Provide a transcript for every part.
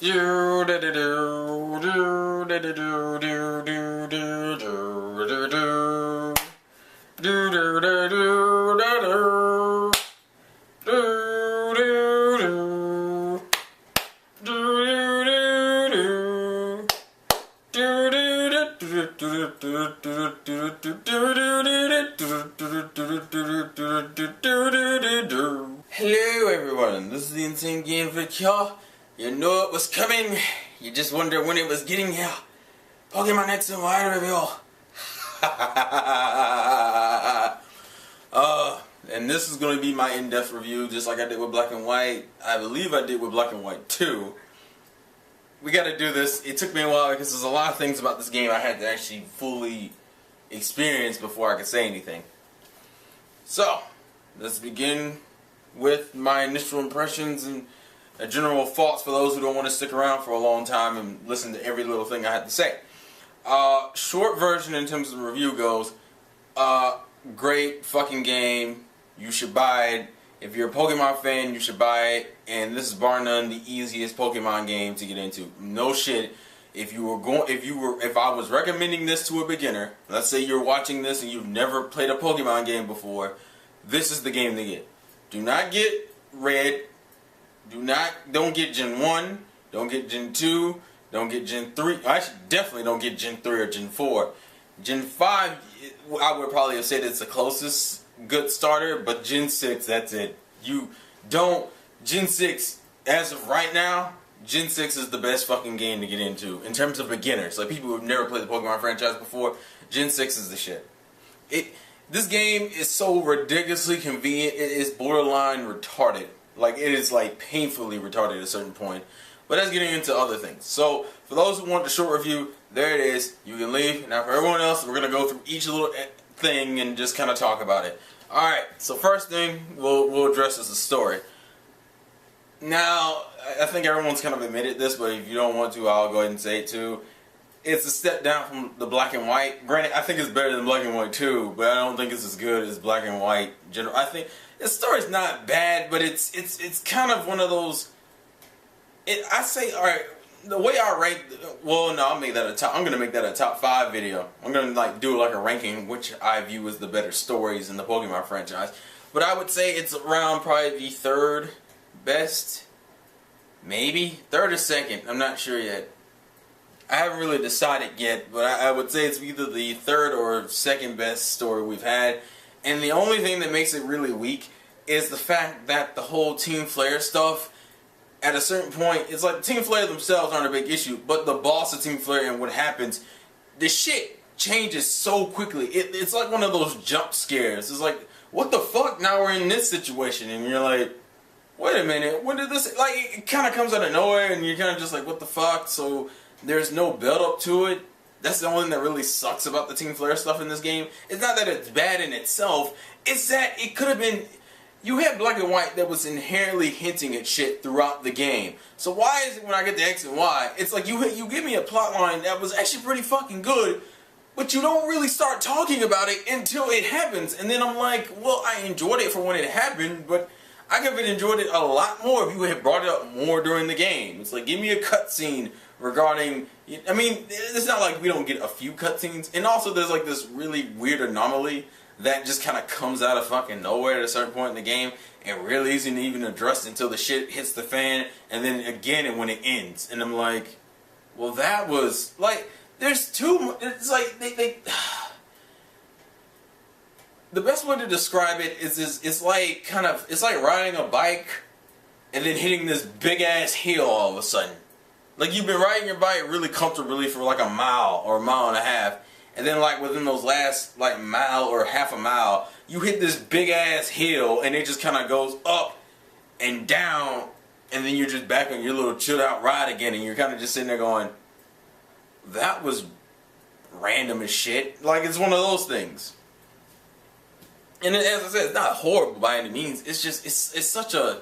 Hello everyone, this is the Insane Game for here. You know it was coming, you just wondered when it was getting here. Pokemon X and Y reveal. And this is going to be my in-depth review, just like I did with Black and White. I believe I did with Black and White too. We got to do this. It took me a while because there's a lot of things about this game I had to actually fully experience before I could say anything. So, let's begin with my initial impressions and general thoughts for those who don't want to stick around for a long time and listen to every little thing I had to say. Short version in terms of the review goes, great fucking game. You should buy it. If you're a Pokemon fan, you should buy it. And this is bar none the easiest Pokemon game to get into. No shit. If I was recommending this to a beginner, let's say you're watching this and you've never played a Pokemon game before, this is the game to get. Do not get Red. Don't get Gen 1. Don't get Gen 2. Don't get Gen 3. Actually, definitely don't get Gen 3 or Gen 4. Gen 5, I would probably have said it's the closest good starter, but Gen 6, that's it. Gen 6, as of right now, Gen 6 is the best fucking game to get into in terms of beginners. Like people who've never played the Pokemon franchise before, Gen 6 is the shit. This game is so ridiculously convenient, it is borderline retarded. Like, it is like painfully retarded at a certain point. But that's getting into other things. So, for those who want the short review, there it is. You can leave. Now, for everyone else, we're going to go through each little thing and just kind of talk about it. Alright, so first thing we'll address is the story. Now, I think everyone's kind of admitted this, but if you don't want to, I'll go ahead and say it too. It's a step down from the Black and White. Granted, I think it's better than Black and White too, but I don't think it's as good as Black and White. I think the story's not bad, but it's kind of one of those. I say, all right, the way I rank. Well, no, I'm gonna make that a top 5 video. I'm gonna like do like a ranking, which I view as the better stories in the Pokemon franchise. But I would say it's around probably the 3rd best, maybe 3rd or 2nd. I'm not sure yet. I haven't really decided yet, but I would say it's either the 3rd or 2nd best story we've had. And the only thing that makes it really weak is the fact that the whole Team Flare stuff, at a certain point, it's like Team Flare themselves aren't a big issue, but the boss of Team Flare and what happens, the shit changes so quickly. It's like one of those jump scares. It's like, what the fuck, now we're in this situation, and you're like, wait a minute, when did this, like, it kind of comes out of nowhere, and you're kind of just like, what the fuck, so there's no build up to it. That's the only thing that really sucks about the Team Flare stuff in this game. It's not that it's bad in itself, it's that it could have been, you had Black and White that was inherently hinting at shit throughout the game. So why is it when I get to X and Y, it's like you give me a plot line that was actually pretty fucking good, but you don't really start talking about it until it happens. And then I'm like, well, I enjoyed it for when it happened, but I could have enjoyed it a lot more if you had brought it up more during the game. It's like, give me a cutscene regarding, I mean, it's not like we don't get a few cutscenes. And also there's like this really weird anomaly that just kind of comes out of fucking nowhere at a certain point in the game and really isn't even addressed until the shit hits the fan, and then again and when it ends. And I'm like, well, that was like, there's too, it's like they the best way to describe it is it's like riding a bike and then hitting this big ass hill all of a sudden. Like, you've been riding your bike really comfortably for like a mile or a mile and a half, and then like within those last like mile or half a mile, you hit this big ass hill and it just kind of goes up and down, and then you're just back on your little chilled out ride again, and you're kind of just sitting there going, that was random as shit. Like, it's one of those things. And as I said, it's not horrible by any means. It's just it's such a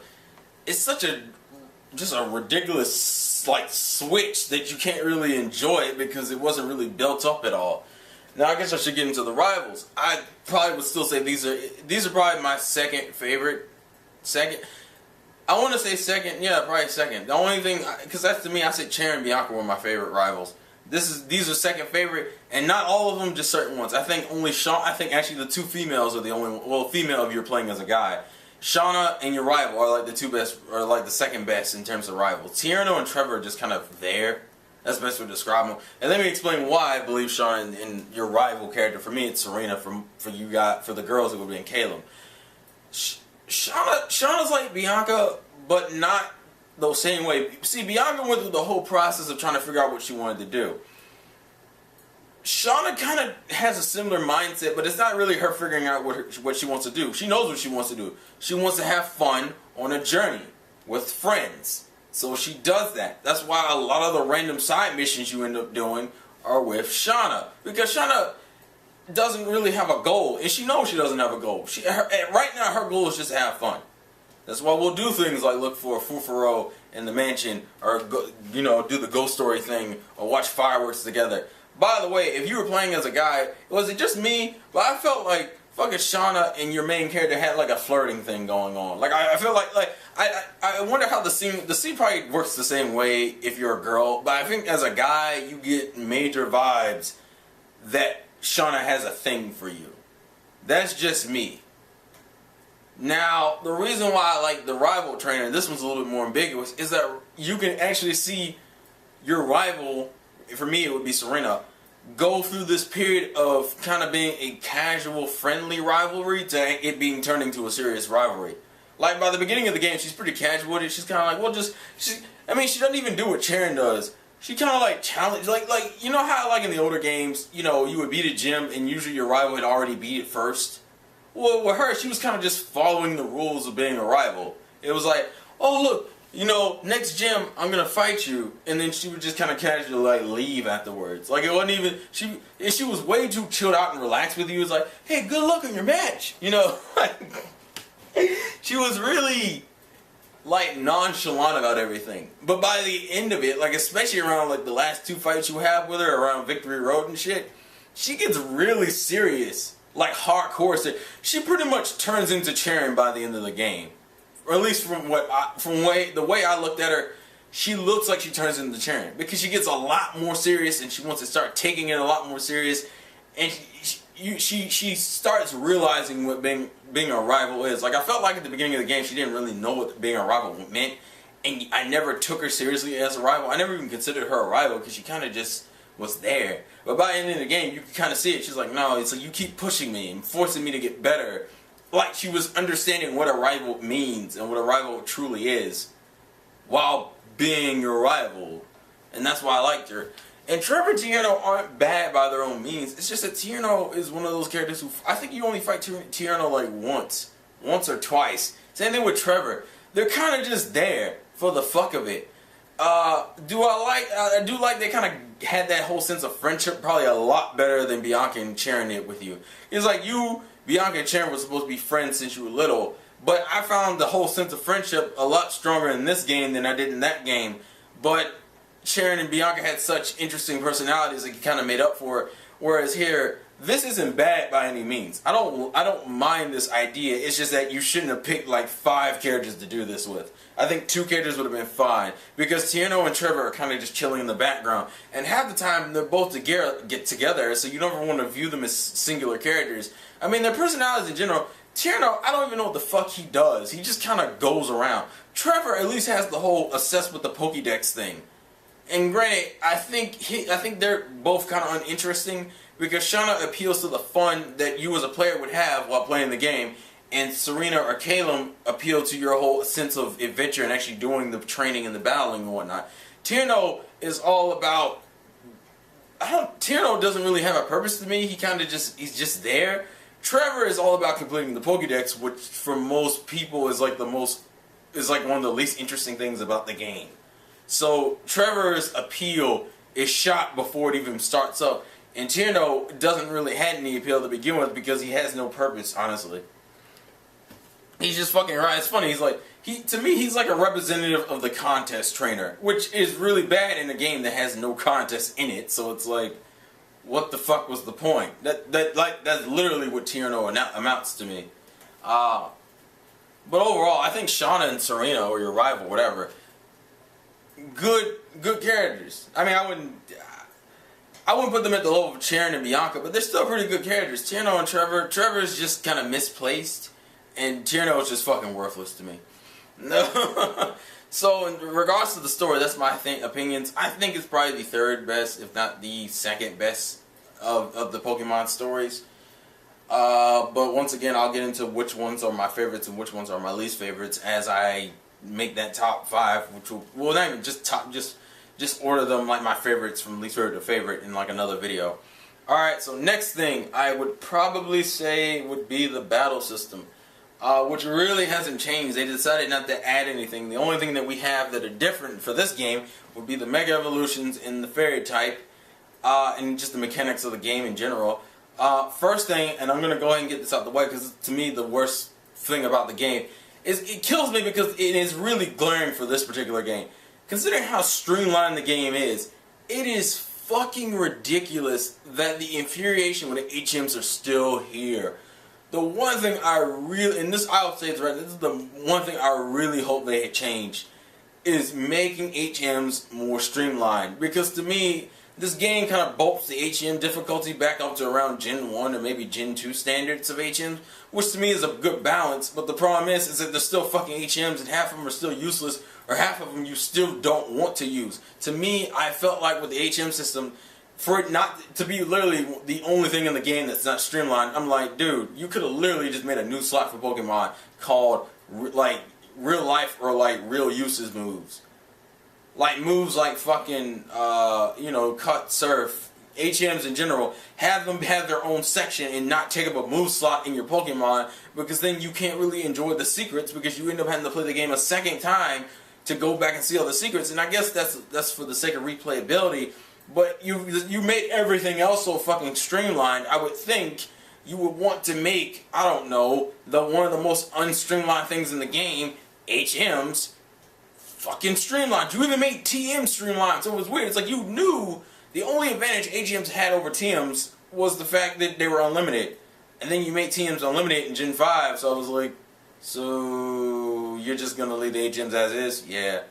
just a ridiculous like switch that you can't really enjoy it because it wasn't really built up at all. Now I guess I should get into the rivals. I probably would still say these are probably my second favorite. I want to say second. Yeah, probably second. The only thing, because that's to me, I said Cher and Bianca were my favorite rivals. These are second favorite, and not all of them, just certain ones. I think only I think actually the two females are the only. Well, female if you're playing as a guy. Shauna and your rival are like the two best, or like the second best in terms of rivals. Tierno and Trevor are just kind of there. That's the best way to describe them. And let me explain why I believe Shauna and your rival character. For me, it's Serena. For you guys, for the girls, it would be Caleb. Shauna's like Bianca, but not the same way. See, Bianca went through the whole process of trying to figure out what she wanted to do. Shauna kind of has a similar mindset, but it's not really her figuring out what she wants to do. She knows what she wants to do. She wants to have fun on a journey with friends. So she does that. That's why a lot of the random side missions you end up doing are with Shauna. Because Shauna doesn't really have a goal, and she knows she doesn't have a goal. Right now, her goal is just to have fun. That's why we'll do things like look for a fufaro in the mansion, or do the ghost story thing, or watch fireworks together. By the way, if you were playing as a guy, was it just me? But I felt like fucking Shauna and your main character had like a flirting thing going on. Like I feel like I wonder how the scene probably works the same way if you're a girl. But I think as a guy, you get major vibes that Shauna has a thing for you. That's just me. Now, the reason why I like the rival trainer, and this one's a little bit more ambiguous, is that you can actually see your rival, for me it would be Serena, go through this period of kind of being a casual, friendly rivalry to it being turned into a serious rivalry. Like, by the beginning of the game, she's pretty casual with it. She's kind of like, well, she doesn't even do what Charon does. She kind of like challenge, like, you know how like in the older games, you would beat a gym and usually your rival had already beat it first? Well, with her, she was kind of just following the rules of being a rival. It was like, oh look, next gym I'm gonna fight you, and then she would just kind of casually like leave afterwards. Like it wasn't even she was way too chilled out and relaxed with you. It was like, hey, good luck on your match, She was really like nonchalant about everything. But by the end of it, like especially around like the last two fights you have with her around Victory Road and shit, she gets really serious. Like hardcore. She pretty much turns into Charon by the end of the game, or at least from the way I looked at her, she looks like she turns into Charon because she gets a lot more serious and she wants to start taking it a lot more serious, and she starts realizing what being a rival is. Like I felt like at the beginning of the game she didn't really know what being a rival meant, and I never took her seriously as a rival. I never even considered her a rival because she kind of just was there. But by the end of the game, you can kind of see it. She's like, no, it's like you keep pushing me and forcing me to get better. Like she was understanding what a rival means and what a rival truly is while being your rival. And that's why I liked her. And Trevor and Tierno aren't bad by their own means. It's just that Tierno is one of those characters who, I think you only fight Tierno like once or twice. Same thing with Trevor. They're kind of just there for the fuck of it. I do like they kind of had that whole sense of friendship probably a lot better than Bianca and Charon did with you. It's like Bianca and Charon were supposed to be friends since you were little, but I found the whole sense of friendship a lot stronger in this game than I did in that game. But Charon and Bianca had such interesting personalities that kind of made up for it, whereas here, this isn't bad by any means. I don't mind this idea. It's just that you shouldn't have picked like 5 characters to do this with. I think 2 characters would have been fine because Tierno and Trevor are kind of just chilling in the background, and half the time they're both get together, so you don't want to view them as singular characters. I mean, their personalities in general. Tierno, I don't even know what the fuck he does. He just kind of goes around. Trevor at least has the whole assess with the Pokédex thing. And granted, I think they're both kind of uninteresting because Shauna appeals to the fun that you as a player would have while playing the game, and Serena or Caleb appeal to your whole sense of adventure and actually doing the training and the battling and whatnot. Tierno is all about... Tierno doesn't really have a purpose to me. He's just there. Trevor is all about completing the Pokédex, which for most people is like one of the least interesting things about the game. So Trevor's appeal is shot before it even starts up, and Tierno doesn't really have any appeal to begin with because he has no purpose, honestly. He's just fucking right. It's funny. To me, he's like a representative of the contest trainer, which is really bad in a game that has no contest in it. So it's like, what the fuck was the point? That's literally what Tierno amounts to me. But overall, I think Shauna and Serena, or your rival, whatever, good characters. I mean, I wouldn't put them at the level of Sharon and Bianca, but they're still pretty good characters. Tierno and Trevor. Trevor's just kind of misplaced, and Tierno is just fucking worthless to me. No. So in regards to the story, that's my opinions. I think it's probably the third best, if not the second best of the Pokemon stories. But once again, I'll get into which ones are my favorites and which ones are my least favorites as I make that top 5, which will, well, not even just top, just order them like my favorites from least favorite to favorite in like another video. Alright, so next thing I would probably say would be the battle system, which really hasn't changed. They decided not to add anything. The only thing that we have that are different for this game would be the Mega Evolutions and the Fairy type, and just the mechanics of the game in general. First thing, and I'm going to go ahead and get this out the way because to me the worst thing about the game is it kills me because it is really glaring for this particular game. Considering how streamlined the game is, it is fucking ridiculous that the infuriation when the HMs are still here. The one thing I really, and this I'll say it's right, this is the one thing I really hope they change, is making HMs more streamlined. Because to me, this game kind of bumps the HM difficulty back up to around Gen 1 or maybe Gen 2 standards of HMs, which to me is a good balance, but the problem is that there's still fucking HMs and half of them are still useless, or half of them you still don't want to use. To me, I felt like with the HM system, for it not to be literally the only thing in the game that's not streamlined, I'm like, dude, you could have literally just made a new slot for Pokemon called, like, real life or, like, real uses moves. Like moves like fucking, cut, surf, HMs in general, have them have their own section and not take up a move slot in your Pokemon, because then you can't really enjoy the secrets because you end up having to play the game a second time to go back and see all the secrets. And I guess that's for the sake of replayability, but you made everything else so fucking streamlined. I would think you would want to make, I don't know, one of the most unstreamlined things in the game, HMs, fucking streamlined. You even made TM streamlined, so it was weird. It's like you knew the only advantage HMs had over TMs was the fact that they were unlimited. And then you made TMs unlimited in Gen 5, so I was like, so you're just gonna leave the HMs as is? Yeah.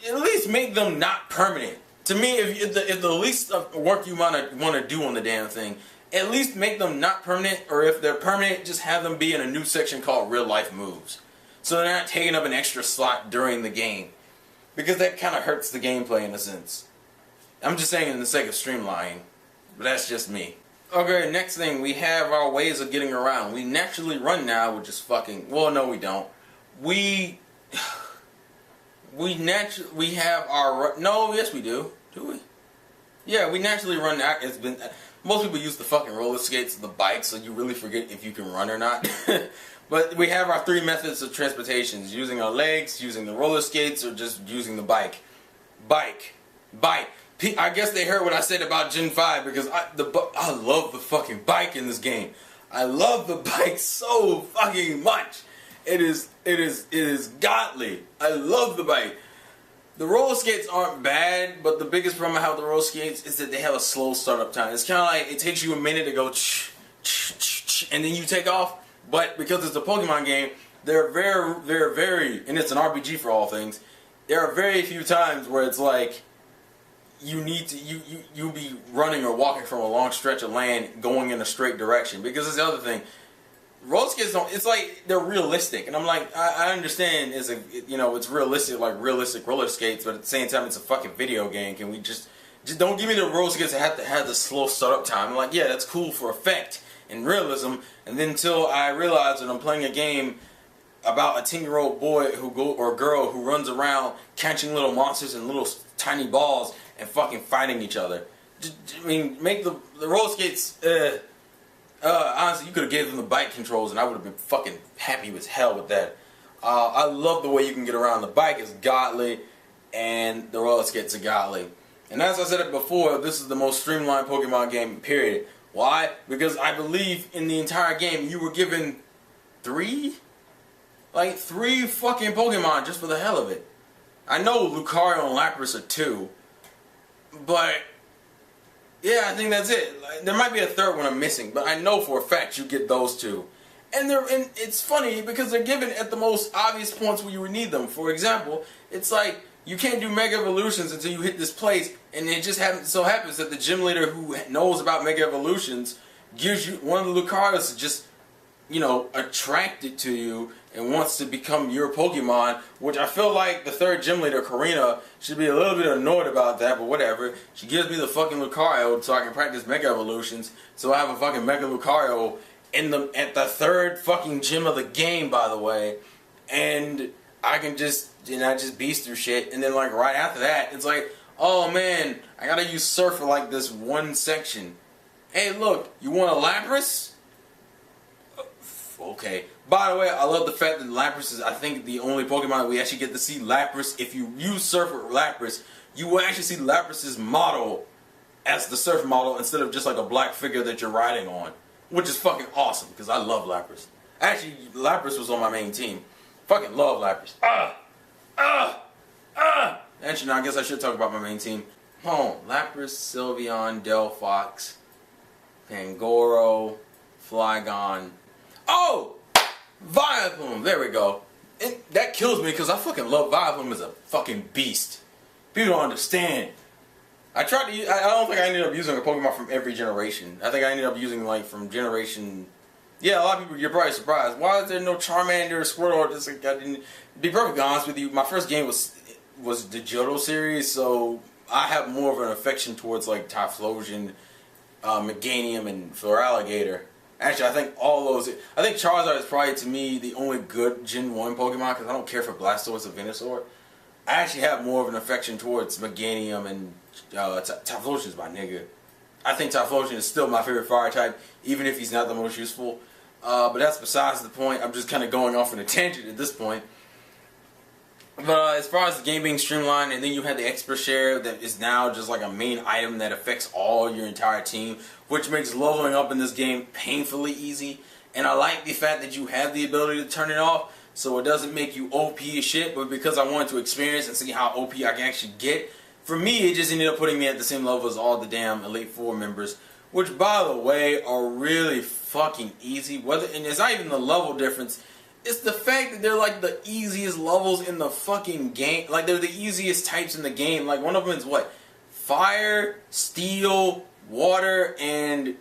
At least make them not permanent. To me, if the least work you want to do on the damn thing, at least make them not permanent, or if they're permanent, just have them be in a new section called real life moves. So they're not taking up an extra slot during the game. Because that kind of hurts the gameplay in a sense. I'm just saying in the sake of streamlining. But that's just me. Okay, next thing, we have our ways of getting around. We naturally run now, which is fucking... Well, no we don't. We have our... No, yes we do. Do we? Yeah, we naturally run now. It's been... Most people use the fucking roller skates and the bike, so you really forget if you can run or not. But we have our 3 methods of transportation: using our legs, using the roller skates, or just using the bike. Bike. I guess they heard what I said about Gen 5 because I love the fucking bike in this game. I love the bike so fucking much. It is godly. I love the bike. The roller skates aren't bad, but the biggest problem I have with the roller skates is that they have a slow startup time. It's kind of like it takes you a minute to go and then you take off. But because it's a Pokemon game, there are very, and it's an RPG for all things, there are very few times where it's like you'll be running or walking from a long stretch of land going in a straight direction. Because it's the other thing. Roller skates don't, it's like they're realistic. And I'm like, I understand it's realistic, like realistic roller skates, but at the same time it's a fucking video game. Can we just don't give me the roller skates that have to have the slow startup time. I'm like, yeah, that's cool for effect and realism, and then until I realize that I'm playing a game about a 10-year-old boy or girl who runs around catching little monsters and little tiny balls and fucking fighting each other. I mean, make the roller skates. Honestly, you could have gave them the bike controls, and I would have been fucking happy as hell with that. I love the way you can get around. The bike is godly, and the roller skates are godly. And as I said it before, this is the most streamlined Pokemon game, period. Why? Because I believe in the entire game you were given 3 fucking Pokemon just for the hell of it. I know Lucario and Lapras are 2, but yeah, I think that's it. There might be a third one I'm missing, but I know for a fact you get those 2. and it's funny because they're given at the most obvious points where you would need them. For example, it's like you can't do Mega Evolutions until you hit this place, and it just so happens that the gym leader who knows about Mega Evolutions gives you one of the Lucarios to just, you know, attracted to you and wants to become your Pokemon, which I feel like the third gym leader, Karina, should be a little bit annoyed about that, but whatever. She gives me the fucking Lucario so I can practice Mega Evolutions, so I have a fucking Mega Lucario at the third fucking gym of the game, by the way, and I can just, I just beast through shit, and then like right after that, it's like, oh man, I gotta use Surf for like this one section. Hey look, you want a Lapras? Okay. By the way, I love the fact that Lapras is, I think, the only Pokemon that we actually get to see Lapras. If you use Surf with Lapras, you will actually see Lapras' model as the Surf model instead of just like a black figure that you're riding on. Which is fucking awesome, because I love Lapras. Actually, Lapras was on my main team. Fucking love Lapras. Actually, no, I guess I should talk about my main team. Lapras, Sylveon, Delphox, Pangoro, Flygon. Oh! Vileplume! There we go. And that kills me because I fucking love Vileplume as a fucking beast. People don't understand. I tried to use, I don't think I ended up using a Pokemon from every generation. I think I ended up using like from generation... Yeah, a lot of people, you're probably surprised. Why is there no Charmander or Squirtle? Just like, I didn't... To be perfectly honest with you, my first game was the Johto series, so I have more of an affection towards like Typhlosion, Meganium, and Feraligatr. Actually, I think all those... I think Charizard is probably, to me, the only good Gen 1 Pokemon, because I don't care for Blastoise or Venusaur. I actually have more of an affection towards Meganium and Typhlosion is my nigga. I think Typhlosion is still my favorite fire type, even if he's not the most useful. But that's besides the point. I'm just kind of going off on a tangent at this point. But as far as the game being streamlined, and then you had the Expert Share that is now just like a main item that affects all your entire team, which makes leveling up in this game painfully easy. And I like the fact that you have the ability to turn it off, so it doesn't make you OP as shit, but because I wanted to experience and see how OP I can actually get, for me it just ended up putting me at the same level as all the damn Elite Four members, which by the way are really fucking easy. And it's not even the level difference, it's the fact that they're like the easiest levels in the fucking game. Like they're the easiest types in the game. Like one of them is what? Fire, Steel, Water, and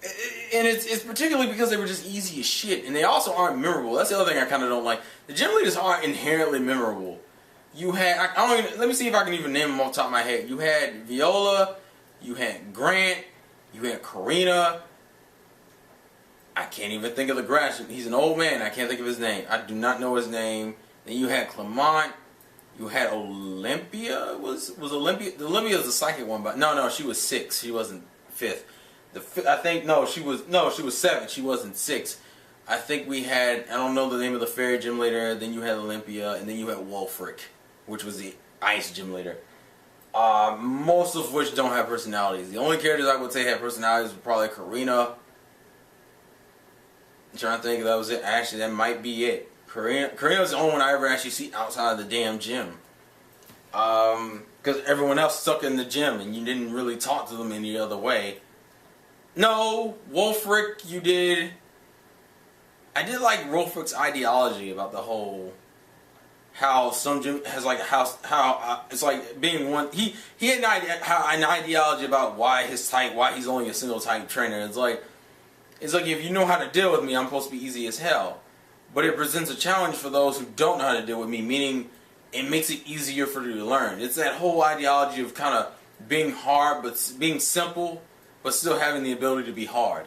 it's particularly because they were just easy as shit, and they also aren't memorable. That's the other thing I kind of don't like. The gym leaders aren't inherently memorable. You had, I don't even, let me see if I can even name them off the top of my head. You had Viola, you had Grant, you had Karina. I can't even think of the grass. He's an old man. I can't think of his name. I do not know his name. Then you had Clement. You had Olympia. Was Olympia? Olympia is the psychic one, but no, she was 6. She wasn't 5th. I think she was 7. She wasn't 6. I think we had, I don't know the name of the fairy gym leader. Then you had Olympia, and then you had Wolfric, which was the ice gym leader. Most of which don't have personalities. The only characters I would say have personalities were probably Karina. I'm trying to think if that was it. Actually, that might be it. Karina was the only one I ever actually see outside of the damn gym. Because everyone else stuck in the gym and you didn't really talk to them any other way. No, Wolfric, you did. I did like Wolfric's ideology about the whole, how some gym has like how it's like being one. He had an ideology about why his type, why he's only a single type trainer. It's like if you know how to deal with me, I'm supposed to be easy as hell. But it presents a challenge for those who don't know how to deal with me, meaning it makes it easier for you to learn. It's that whole ideology of kind of being hard, but being simple, but still having the ability to be hard.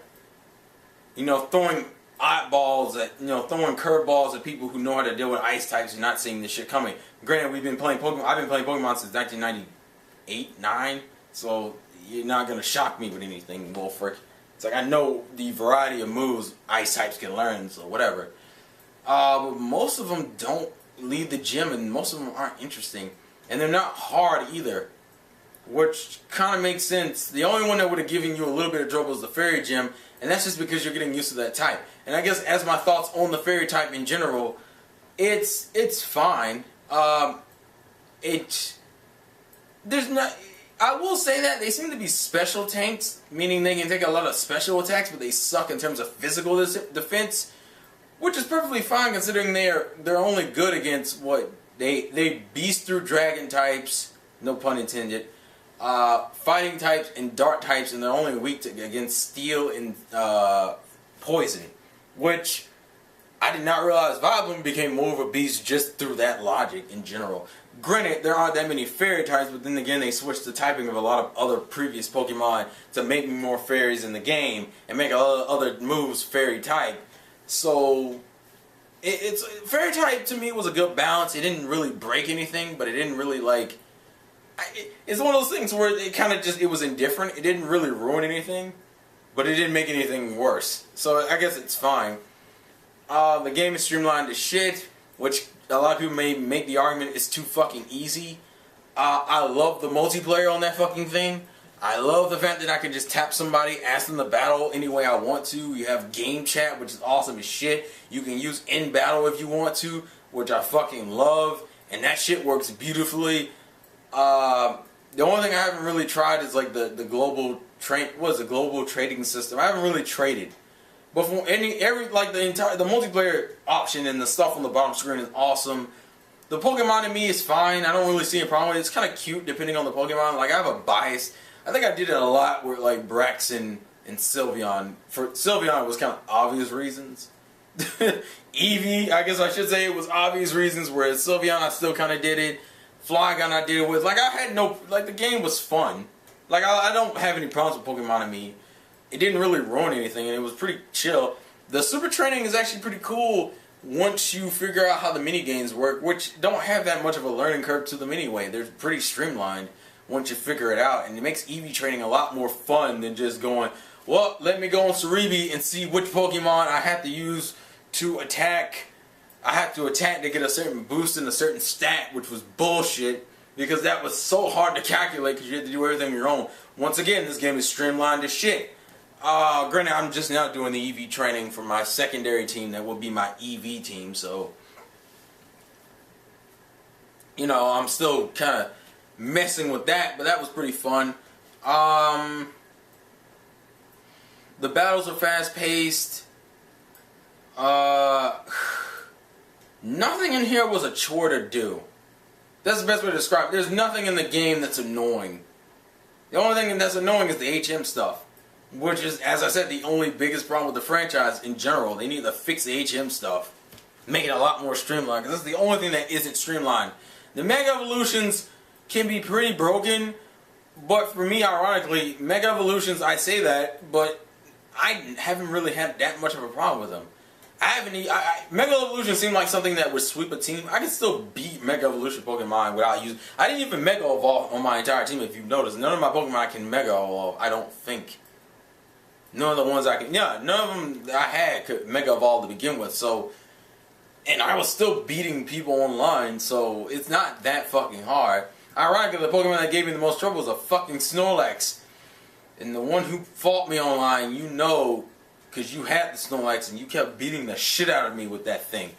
You know, throwing oddballs at, throwing curveballs at people who know how to deal with ice types and not seeing this shit coming. Granted, we've been playing Pokemon. I've been playing Pokemon since 1998, 9. So you're not gonna shock me with anything, Wolfric. It's like I know the variety of moves ice types can learn, so whatever. But most of them don't leave the gym, and most of them aren't interesting, and they're not hard either, which kind of makes sense. The only one that would have given you a little bit of trouble is the fairy gym, and that's just because you're getting used to that type. And I guess as my thoughts on the fairy type in general, it's fine. There's not. I will say that they seem to be special tanks, meaning they can take a lot of special attacks, but they suck in terms of physical defense. which is perfectly fine considering they're only good against what they beast through dragon types, no pun intended, fighting types and dark types, and they're only weak against steel and poison, which I did not realize Vileplume became more of a beast just through that logic in general. Granted, there aren't that many fairy types, but then again, they switched the typing of a lot of other previous Pokemon to make more fairies in the game and make other moves fairy type. So, it's fairy type to me was a good balance. It didn't really break anything, but it didn't really like. It's one of those things where it kind of just, it was indifferent. It didn't really ruin anything, but it didn't make anything worse. So I guess it's fine. The game is streamlined as shit, which a lot of people may make the argument is too fucking easy. I love the multiplayer on that fucking thing. I love the fact that I can just tap somebody, ask them to battle any way I want to. You have game chat, which is awesome as shit. You can use in battle if you want to, which I fucking love. And that shit works beautifully. The only thing I haven't really tried is like the global global trading system. I haven't really traded. But for the multiplayer option and the stuff on the bottom screen is awesome. The Pokemon in me is fine. I don't really see a problem with it. It's kind of cute depending on the Pokemon. Like I have a bias. I think I did it a lot with like Braixen and Sylveon. For Sylveon it was kind of obvious reasons. Eevee, I guess I should say it was obvious reasons, whereas Sylveon I still kind of did it. Flygon I did it with. Like I had the game was fun. Like I don't have any problems with Pokemon in me. It didn't really ruin anything, and it was pretty chill. The super training is actually pretty cool once you figure out how the mini games work, which don't have that much of a learning curve to them anyway. They're pretty streamlined once you figure it out, and it makes Eevee training a lot more fun than just going, well, let me go on Cerebi and see which Pokemon I have to use to attack. I have to attack to get a certain boost and a certain stat, which was bullshit, because that was so hard to calculate because you had to do everything on your own. Once again, this game is streamlined as shit. Granted, I'm just now doing the EV training for my secondary team that will be my EV team, so you know, I'm still kind of messing with that, but that was pretty fun. The battles are fast-paced. Nothing in here was a chore to do. That's the best way to describe it. There's nothing in the game that's annoying. The only thing that's annoying is the HM stuff. Which is, as I said, the only biggest problem with the franchise in general. They need to fix the HM stuff. Make it a lot more streamlined. Because that's the only thing that isn't streamlined. The Mega Evolutions can be pretty broken. But for me, ironically, Mega Evolutions, I say that, but I haven't really had that much of a problem with them. Mega Evolution seemed like something that would sweep a team. I can still beat Mega Evolution Pokemon without using... I didn't even Mega Evolve on my entire team, if you've noticed. None of my Pokemon can Mega Evolve, I don't think. None of the ones none of them that I had could Mega Evolve to begin with, so... And I was still beating people online, so it's not that fucking hard. Ironically, the Pokemon that gave me the most trouble was a fucking Snorlax. And the one who fought me online, you know... Because you had the Snorlax and you kept beating the shit out of me with that thing.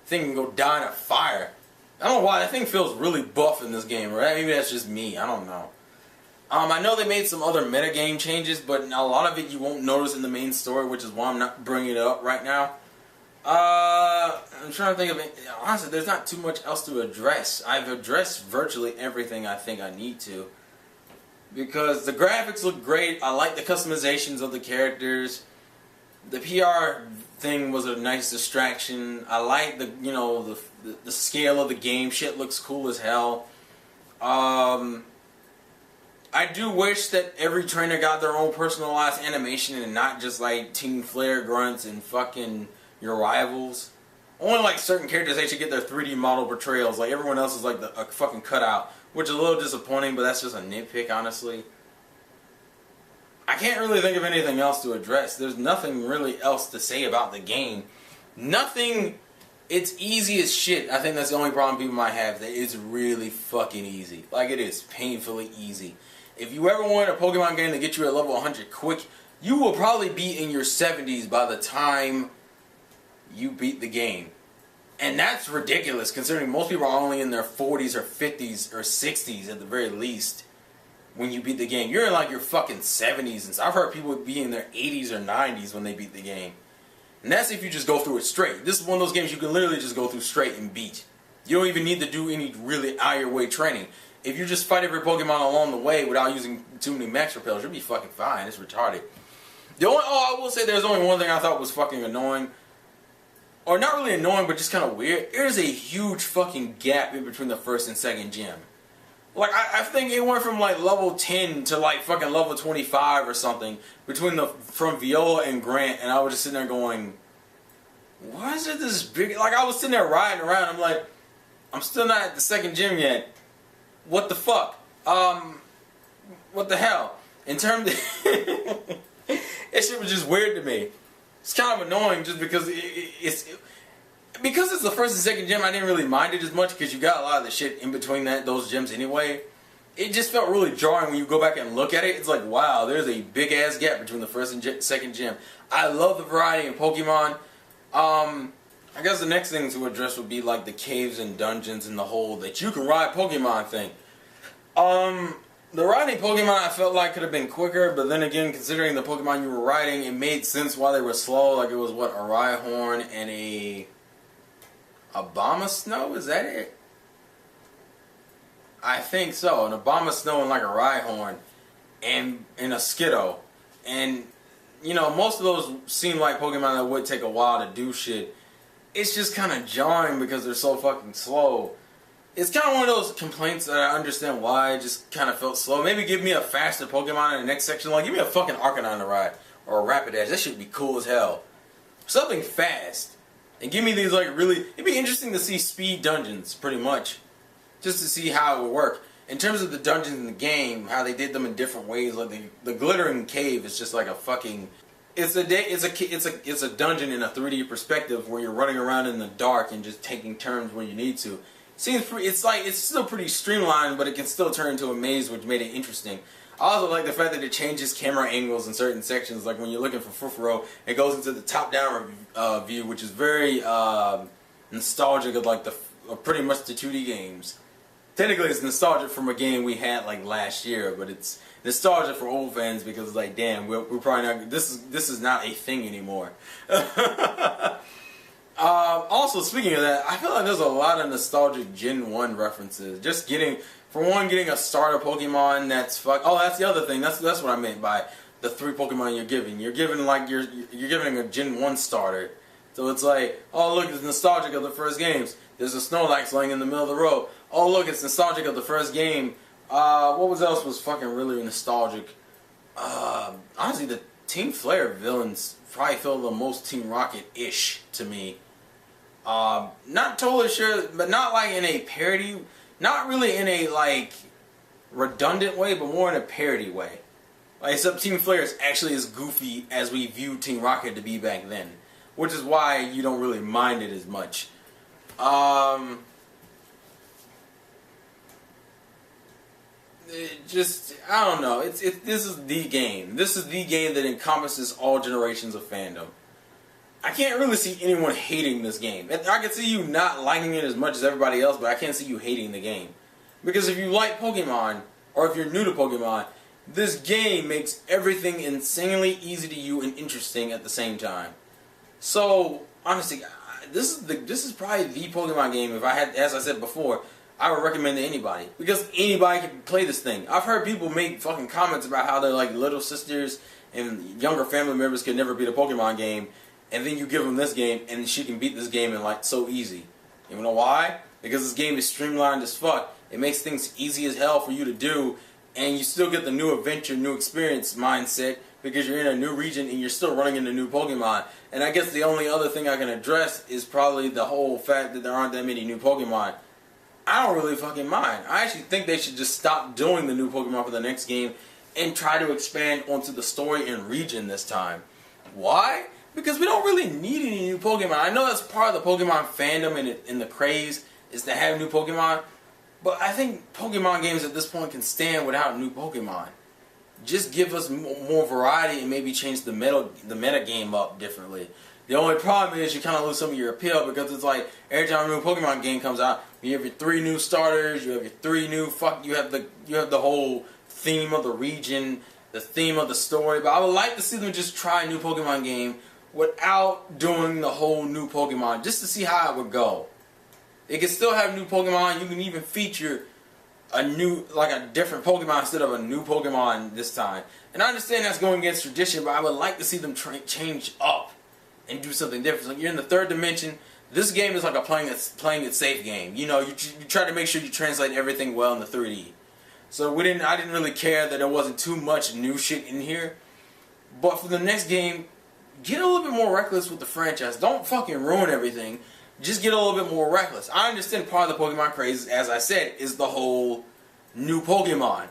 Thing can go die in a fire. I don't know why, that thing feels really buff in this game, right? Maybe that's just me, I don't know. I know they made some other metagame changes, but a lot of it you won't notice in the main story, which is why I'm not bringing it up right now. I'm trying to think of it. Honestly, there's not too much else to address. I've addressed virtually everything I think I need to. Because the graphics look great, I like the customizations of the characters. The PR thing was a nice distraction. I like the the scale of the game. Shit looks cool as hell. I do wish that every trainer got their own personalized animation and not just like Team Flare grunts and fucking your rivals. Only like certain characters actually get their 3D model portrayals. Like everyone else is like a fucking cutout, which is a little disappointing. But that's just a nitpick, honestly. I can't really think of anything else to address. There's nothing really else to say about the game. Nothing. It's easy as shit. I think that's the only problem people might have. That it's really fucking easy. Like it is painfully easy. If you ever want a Pokemon game to get you at level 100 quick, you will probably be in your 70s by the time you beat the game. And that's ridiculous considering most people are only in their 40s or 50s or 60s at the very least. When you beat the game, you're in like your fucking 70s, and so I've heard people be in their 80s or 90s when they beat the game. And that's if you just go through it straight. This is one of those games you can literally just go through straight and beat. You don't even need to do any really out-of-your-way training. If you just fight every Pokemon along the way without using too many max repels, you'll be fucking fine. It's retarded. I will say there's only one thing I thought was fucking annoying. Or not really annoying, but just kind of weird. There's a huge fucking gap in between the first and second gym. Like, I think it went from like level 10 to like fucking level 25 or something from Viola and Grant, and I was just sitting there going, why is it this big? Like, I was sitting there riding around, I'm like, I'm still not at the second gym yet. What the fuck? What the hell? In terms of that shit was just weird to me. It's kind of annoying just because it's the first and second gym. I didn't really mind it as much because you got a lot of the shit in between those gyms anyway. It just felt really jarring when you go back and look at it. It's like, wow, there's a big ass gap between the first and second gym. I love the variety in Pokemon. I guess the next thing to address would be like the caves and dungeons and the whole that you can ride Pokemon thing. The riding Pokemon I felt like could have been quicker, but then again, considering the Pokemon you were riding, it made sense why they were slow. Like it was what, a Rhyhorn and a Abomasnow? Is that it? I think so. An Abomasnow and like a Rhyhorn and a Skiddo. And you know, most of those seem like Pokemon that would take a while to do shit. It's just kind of jarring because they're so fucking slow. It's kind of one of those complaints that I understand why it just kind of felt slow. Maybe give me a faster Pokemon in the next section. Like, give me a fucking Arcanine to ride. Or a Rapidash. That should be cool as hell. Something fast. And give me these, like, really... It'd be interesting to see speed dungeons, pretty much. Just to see how it would work. In terms of the dungeons in the game, how they did them in different ways. Like, the Glittering Cave is just like a fucking... It's a dungeon in a 3D perspective where you're running around in the dark and just taking turns where you need to. It's still pretty streamlined, but it can still turn into a maze, which made it interesting. I also like the fact that it changes camera angles in certain sections. Like when you're looking for Furfuro, it goes into the top-down view, which is very nostalgic of like pretty much the 2D games. Technically, it's nostalgic from a game we had like last year, but it's nostalgia for old fans because it's like, damn, we're probably not. This is not a thing anymore. Also, speaking of that, I feel like there's a lot of nostalgic Gen 1 references. Just getting a starter Pokemon that's oh, that's the other thing. That's what I meant by the 3 Pokemon you're giving. You're giving like you're giving a Gen 1 starter. So it's like, oh look, it's nostalgic of the first games. There's a Snorlax laying in the middle of the road. Oh look, it's nostalgic of the first game. What else was fucking really nostalgic? Honestly, the Team Flare villains probably feel the most Team Rocket-ish to me. Not totally sure, but not like in a parody, not really in a like redundant way, but more in a parody way. Like, except Team Flare is actually as goofy as we viewed Team Rocket to be back then, which is why you don't really mind it as much. I don't know. This is the game. This is the game that encompasses all generations of fandom. I can't really see anyone hating this game. I can see you not liking it as much as everybody else, but I can't see you hating the game. Because if you like Pokemon, or if you're new to Pokemon, this game makes everything insanely easy to you and interesting at the same time. So, honestly, this is probably the Pokemon game, if I had, as I said before, I would recommend to anybody. Because anybody can play this thing. I've heard people make fucking comments about how they're like little sisters and younger family members could never beat a Pokemon game. And then you give them this game, and she can beat this game in like so easy. You know why? Because this game is streamlined as fuck. It makes things easy as hell for you to do, and you still get the new adventure, new experience mindset because you're in a new region and you're still running into new Pokemon. And I guess the only other thing I can address is probably the whole fact that there aren't that many new Pokemon. I don't really fucking mind. I actually think they should just stop doing the new Pokemon for the next game and try to expand onto the story and region this time. Why? Because we don't really need any new Pokemon. I know that's part of the Pokemon fandom and the craze is to have new Pokemon. But I think Pokemon games at this point can stand without new Pokemon. Just give us more variety and maybe change the meta game up differently. The only problem is you kind of lose some of your appeal because it's like every time a new Pokemon game comes out, you have your 3 new starters, you have your 3 new you have the whole theme of the region, the theme of the story. But I would like to see them just try a new Pokemon game without doing the whole new Pokemon, just to see how it would go. It can still have new Pokemon. You can even feature a new, like a different Pokemon instead of a new Pokemon this time. And I understand that's going against tradition, but I would like to see them change up and do something different. Like you're in the third dimension. This game is like a playing it safe game. You know, you try to make sure you translate everything well in the 3D. So I didn't really care that there wasn't too much new shit in here. But for the next game, get a little bit more reckless with the franchise. Don't fucking ruin everything. Just get a little bit more reckless. I understand part of the Pokemon craze, as I said, is the whole new Pokemon.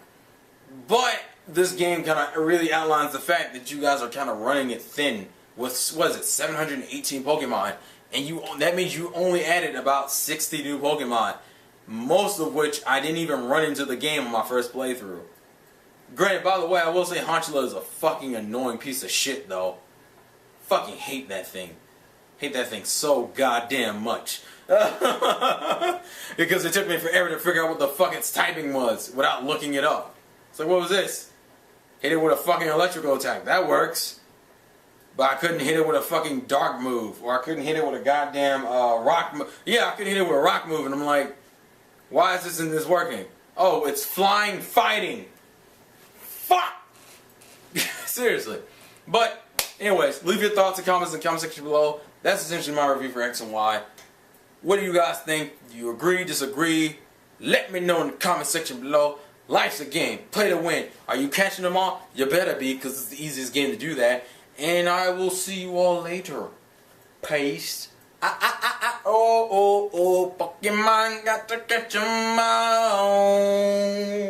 But this game kind of really outlines the fact that you guys are kind of running it thin with, what is it, 718 Pokemon. And that means you only added about 60 new Pokemon. Most of which I didn't even run into the game on my first playthrough. Granted, by the way, I will say Honchula is a fucking annoying piece of shit, though. Fucking hate that thing. Hate that thing so goddamn much. Because it took me forever to figure out what the fuck its typing was without looking it up. It's like, what was this? Hit it with a fucking electrical attack. That works. But I couldn't hit it with a fucking dark move. Or I couldn't hit it with a goddamn rock move. Yeah, I couldn't hit it with a rock move. And I'm like, why is this working? Oh, it's flying fighting. Fuck! Seriously. But, anyways, leave your thoughts and comments in the comment section below. That's essentially my review for X and Y. What do you guys think? Do you agree, disagree? Let me know in the comment section below. Life's a game. Play to win. Are you catching them all? You better be, because it's the easiest game to do that. And I will see you all later. Peace. Oh, Pokemon got to catch 'em all.